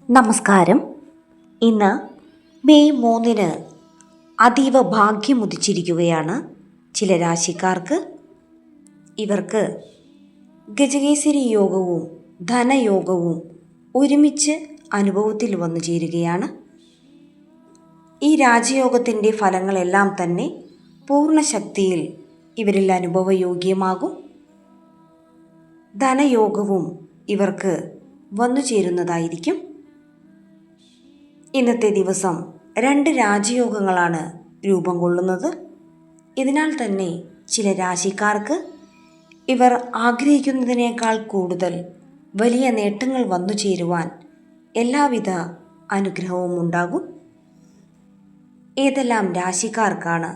നമസ്കാരം. ഇന്ന് മെയ് 3 അതീവ ഭാഗ്യമുദിച്ചിരിക്കുകയാണ് ചില രാശിക്കാർക്ക്. ഇവർക്ക് ഗജകേസരി യോഗവും ധനയോഗവും ഒരുമിച്ച് അനുഭവത്തിൽ വന്നു ചേരുകയാണ്. ഈ രാജയോഗത്തിൻ്റെ ഫലങ്ങളെല്ലാം തന്നെ പൂർണ്ണശക്തിയിൽ ഇവരിൽ അനുഭവയോഗ്യമാകും. ധനയോഗവും ഇവർക്ക് വന്നു ചേരുന്നതായിരിക്കും. ഇന്നത്തെ ദിവസം 2 രാജയോഗങ്ങളാണ് രൂപം കൊള്ളുന്നത്. ഇതിനാൽ തന്നെ ചില രാശിക്കാർക്ക് ഇവർ ആഗ്രഹിക്കുന്നതിനേക്കാൾ കൂടുതൽ വലിയ നേട്ടങ്ങൾ വന്നു ചേരുവാൻ എല്ലാവിധ അനുഗ്രഹവും ഉണ്ടാകും. ഏതെല്ലാം രാശിക്കാർക്കാണ്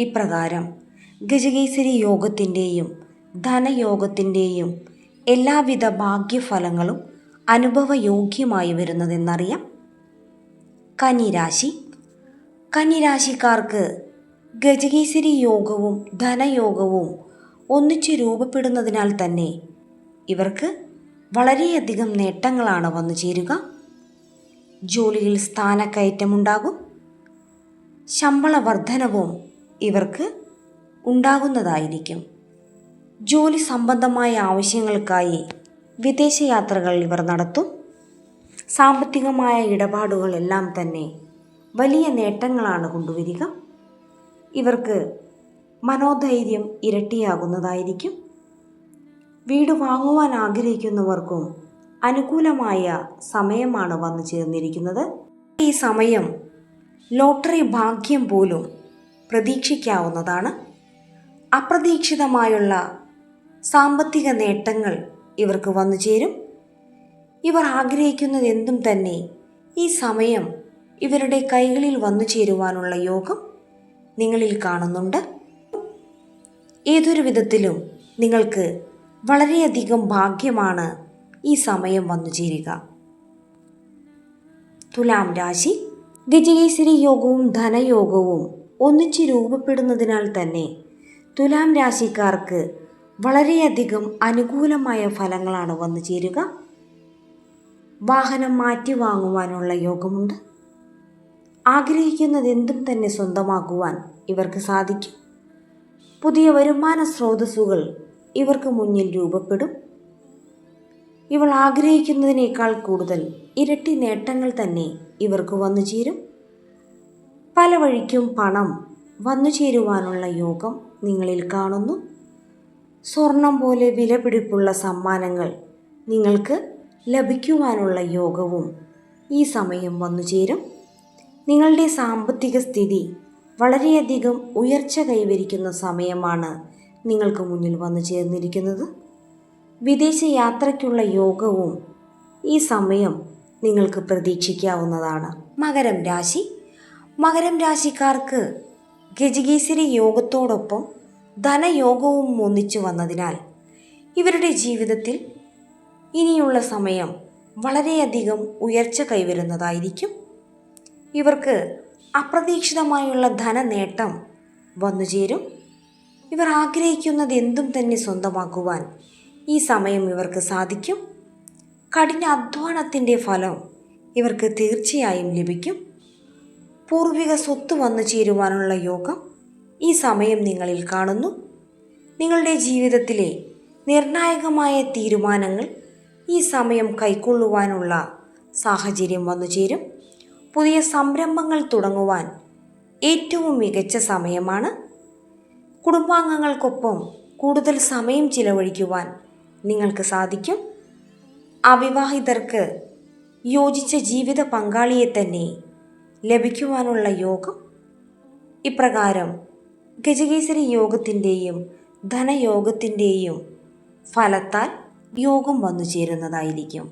ഇപ്രകാരം ഗജകേസരി യോഗത്തിൻ്റെയും ധനയോഗത്തിൻ്റെയും എല്ലാവിധ ഭാഗ്യഫലങ്ങളും അനുഭവയോഗ്യമായി വരുന്നതെന്നറിയാം. കന്നിരാശി. കന്നിരാശിക്കാർക്ക് ഗജകേസരി യോഗവും ധനയോഗവും ഒന്നിച്ച് രൂപപ്പെടുന്നതിനാൽ തന്നെ ഇവർക്ക് വളരെയധികം നേട്ടങ്ങളാണ് വന്നു ചേരുക. ജോലിയിൽ സ്ഥാനക്കയറ്റമുണ്ടാകും. ശമ്പള വർധനവും ഇവർക്ക് ഉണ്ടാകുന്നതായിരിക്കും. ജോലി സംബന്ധമായ ആവശ്യങ്ങൾക്കായി വിദേശയാത്രകൾ ഇവർ നടത്തും. സാമ്പത്തികമായ ഇടപാടുകളെല്ലാം തന്നെ വലിയ നേട്ടങ്ങളാണ് കൊണ്ടുവരിക. ഇവർക്ക് മനോധൈര്യം ഇരട്ടിയാകുന്നതായിരിക്കും. വീട് വാങ്ങുവാൻ ആഗ്രഹിക്കുന്നവർക്കും അനുകൂലമായ സമയമാണ് വന്നു ചേർന്നിരിക്കുന്നത്. ഈ സമയം ലോട്ടറി ഭാഗ്യം പോലും പ്രതീക്ഷിക്കാവുന്നതാണ്. അപ്രതീക്ഷിതമായുള്ള സാമ്പത്തിക നേട്ടങ്ങൾ ഇവർക്ക് വന്നു ചേരും. ഇവർ ആഗ്രഹിക്കുന്നത് എന്തും തന്നെ ഈ സമയം ഇവരുടെ കൈകളിൽ വന്നു ചേരുവാനുള്ള യോഗം നിങ്ങളിൽ കാണുന്നുണ്ട്. ഏതൊരു വിധത്തിലും നിങ്ങൾക്ക് വളരെയധികം ഭാഗ്യമാണ് ഈ സമയം വന്നു ചേരുക. തുലാം രാശി. ഗജകേസരി യോഗവും ധനയോഗവും ഒന്നിച്ച് രൂപപ്പെടുന്നതിനാൽ തന്നെ തുലാം രാശിക്കാർക്ക് വളരെയധികം അനുകൂലമായ ഫലങ്ങളാണ് വന്നു ചേരുക. വാഹനം മാറ്റി വാങ്ങുവാനുള്ള യോഗമുണ്ട്. ആഗ്രഹിക്കുന്നത് എന്തും തന്നെ സ്വന്തമാക്കുവാൻ ഇവർക്ക് സാധിക്കും. പുതിയ വരുമാന സ്രോതസ്സുകൾ ഇവർക്ക് മുന്നിൽ രൂപപ്പെടും. ഇവൾ ആഗ്രഹിക്കുന്നതിനേക്കാൾ കൂടുതൽ ഇരട്ടി നേട്ടങ്ങൾ തന്നെ ഇവർക്ക് വന്നു ചേരും. പല വഴിക്കും പണം വന്നു ചേരുവാനുള്ള യോഗം നിങ്ങളിൽ കാണുന്നു. സ്വർണം പോലെ വിലപിടിപ്പുള്ള സമ്മാനങ്ങൾ നിങ്ങൾക്ക് ലഭിക്കുവാനുള്ള യോഗവും ഈ സമയം വന്നു ചേരും. നിങ്ങളുടെ സാമ്പത്തിക സ്ഥിതി വളരെയധികം ഉയർച്ച കൈവരിക്കുന്ന സമയമാണ് നിങ്ങൾക്ക് മുന്നിൽ വന്നു ചേർന്നിരിക്കുന്നത്. വിദേശ യാത്രയ്ക്കുള്ള യോഗവും ഈ സമയം നിങ്ങൾക്ക് പ്രതീക്ഷിക്കാവുന്നതാണ്. മകരം രാശി. മകരം രാശിക്കാർക്ക് ഗജകേസരി യോഗത്തോടൊപ്പം ധനയോഗവും ഒന്നിച്ചു വന്നതിനാൽ ഇവരുടെ ജീവിതത്തിൽ ഇനിയുള്ള സമയം വളരെയധികം ഉയർച്ച കൈവരുന്നതായിരിക്കും. ഇവർക്ക് അപ്രതീക്ഷിതമായുള്ള ധനനേട്ടം വന്നു ചേരും. ഇവർ ആഗ്രഹിക്കുന്നത് എന്തും തന്നെ സ്വന്തമാക്കുവാൻ ഈ സമയം ഇവർക്ക് സാധിക്കും. കഠിന അധ്വാനത്തിൻ്റെ ഫലം ഇവർക്ക് തീർച്ചയായും ലഭിക്കും. പൂർവിക സ്വത്ത് വന്നു ചേരുവാനുള്ള യോഗം ഈ സമയം നിങ്ങളിൽ കാണുന്നു. നിങ്ങളുടെ ജീവിതത്തിലെ നിർണായകമായ തീരുമാനങ്ങൾ ഈ സമയം കൈക്കൊള്ളുവാനുള്ള സാഹചര്യം വന്നു ചേരും. പുതിയ സംരംഭങ്ങൾ തുടങ്ങുവാൻ ഏറ്റവും മികച്ച സമയമാണ്. കുടുംബാംഗങ്ങൾക്കൊപ്പം കൂടുതൽ സമയം ചിലവഴിക്കുവാൻ നിങ്ങൾക്ക് സാധിക്കും. അവിവാഹിതർക്ക് യോജിച്ച ജീവിത പങ്കാളിയെ തന്നെ ലഭിക്കുവാനുള്ള യോഗം ഇപ്രകാരം ഗജകേസരി യോഗത്തിൻ്റെയും ധനയോഗത്തിൻ്റെയും ഫലത്താൽ യോഗം വന്നു ചേരുന്നതായിരിക്കും.